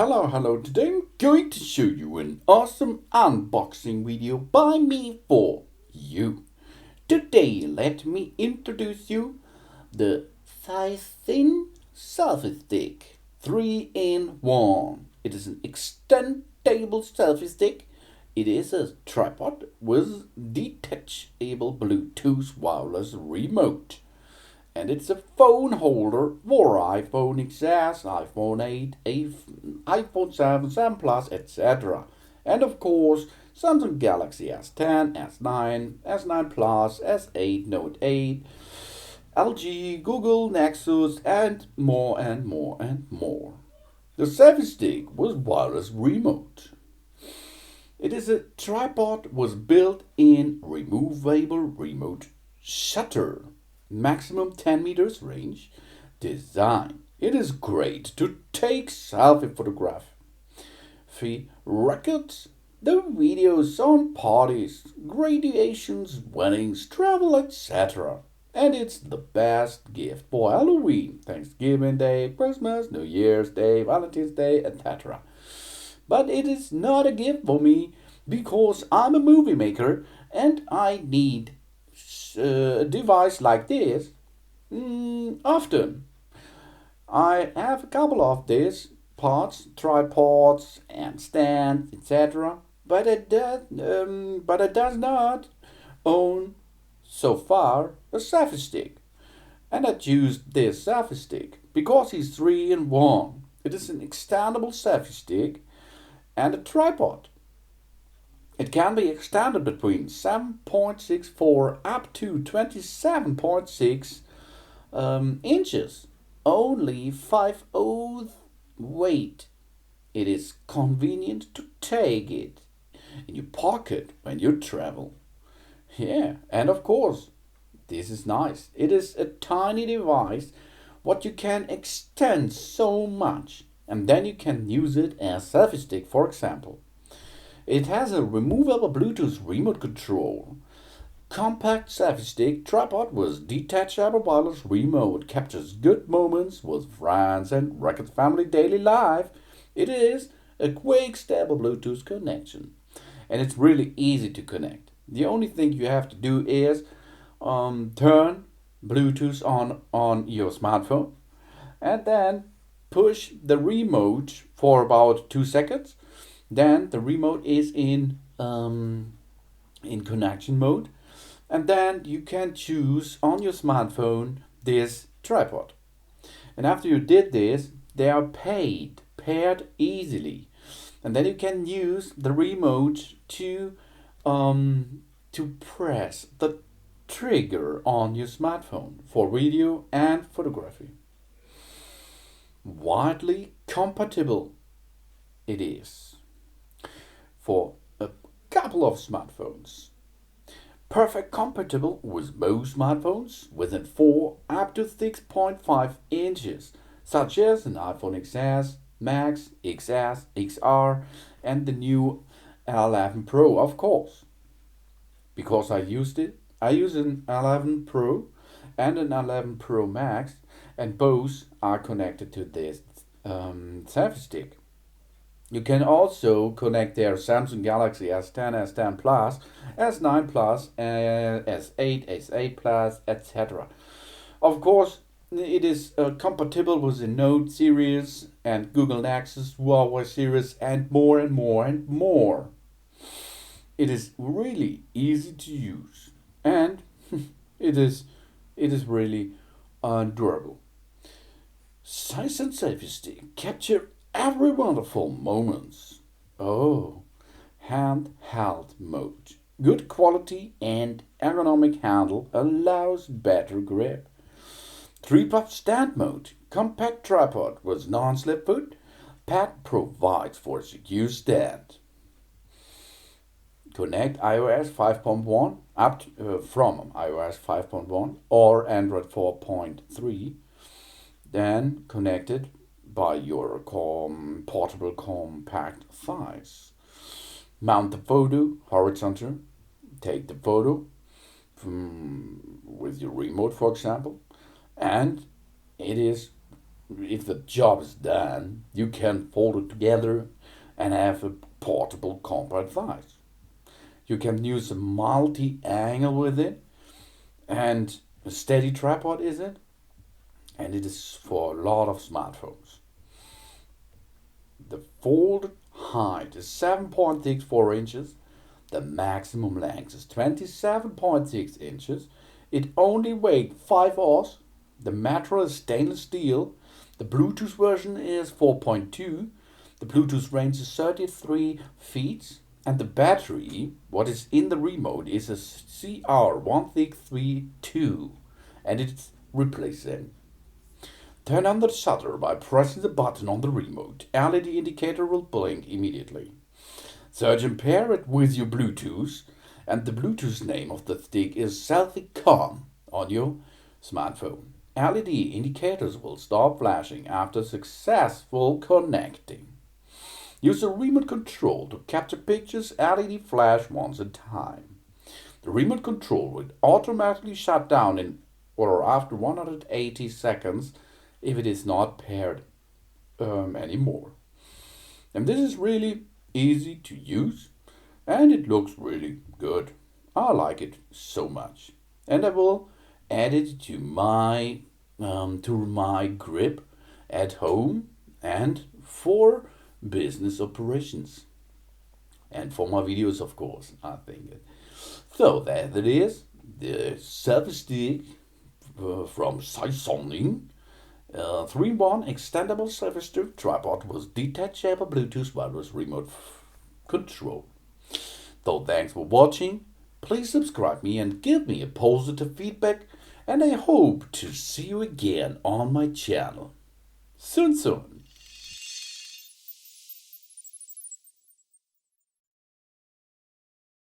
Hello, today I'm going to show you an awesome unboxing video by me for you. Today let me introduce you the SYOSIN Selfie Stick 3-in-1. It is an extendable selfie stick. It is a tripod with detachable Bluetooth wireless remote. And it's a phone holder for iPhone XS, iPhone 8, iPhone 7, 7 Plus, etc. And of course, Samsung Galaxy S10, S9, S9 Plus, S8, Note 8, LG, Google Nexus, and more and more and more. The selfie stick was wireless remote. It is a tripod with built-in removable remote shutter, maximum 10 meters range design. It is great to take selfie photography, records, the videos on parties, graduations, weddings, travel, etc. And it's the best gift for Halloween, Thanksgiving Day, Christmas, New Year's Day, Valentine's Day, etc. But it is not a gift for me because I'm a movie maker and I need a device like this often. I have a couple of these parts, tripods and stands, etc. But it does not own so far a selfie stick. And I choose this selfie stick because it's 3-in-1. It is an extendable selfie stick and a tripod. It can be extended between 7.64 up to 27.6 inches. Only 5 weight. It is convenient to take it in your pocket when you travel. Yeah, and of course, this is nice. It is a tiny device what you can extend so much, and then you can use it as selfie stick, for example. It has a removable Bluetooth remote control. Compact selfie stick tripod with detachable wireless remote captures good moments with friends and records family daily life. It is a quick, stable Bluetooth connection, and it's really easy to connect. The only thing you have to do is turn Bluetooth on your smartphone, and then push the remote for about 2 seconds. Then the remote is in connection mode, and then you can choose on your smartphone this tripod. And after you did this, they are paired easily, and then you can use the remote to press the trigger on your smartphone for video and photography. Widely compatible it is for a couple of smartphones. Perfect compatible with most smartphones within 4 up to 6.5 inches, such as an iPhone XS, Max, XS, XR, and the new 11 Pro, of course. Because I used it, I use an 11 Pro and an 11 Pro Max, and both are connected to this selfie stick. You can also connect their Samsung Galaxy S10, S10 Plus, S9 Plus, S8, S8 Plus, etc. Of course, it is compatible with the Note series and Google Nexus, Huawei series, and more and more and more. It is really easy to use, and it is really durable. Size and selfie stick capture every wonderful moments. Oh, handheld mode. Good quality and ergonomic handle allows better grip. Tripod stand mode. Compact tripod with non-slip foot. Pad provides for secure stand. Connect iOS 5.1 from iOS 5.1 or Android 4.3. Then connected by your portable compact size. Mount the photo horizontal. Take the photo with your remote, for example, and it is if the job is done, you can fold it together and have a portable compact device. You can use a multi-angle with it, and a steady tripod is it, and it is for a lot of smartphones. The folded height is 7.64 inches. The maximum length is 27.6 inches. It only weighs 5 oz. The material is stainless steel. The Bluetooth version is 4.2. The Bluetooth range is 33 feet. And the battery, what is in the remote, is a CR1632. And it's replacing. Turn on the shutter by pressing the button on the remote. LED indicator will blink immediately. Search and pair it with your Bluetooth, and the Bluetooth name of the stick is SelfieCom on your smartphone. LED indicators will stop flashing after successful connecting. Use the remote control to capture pictures. LED flash once at a time. The remote control will automatically shut down in or after 180 seconds if it is not paired anymore. And this is really easy to use, and it looks really good. I like it so much, and I will add it to my grip at home and for business operations and for my videos, of course. I think so. There it is, the selfie stick from SYOSIN. 3-in-1 extendable selfie stick tripod with detachable Bluetooth wireless remote control. So thanks for watching. Please subscribe me and give me a positive feedback, and I hope to see you again on my channel soon.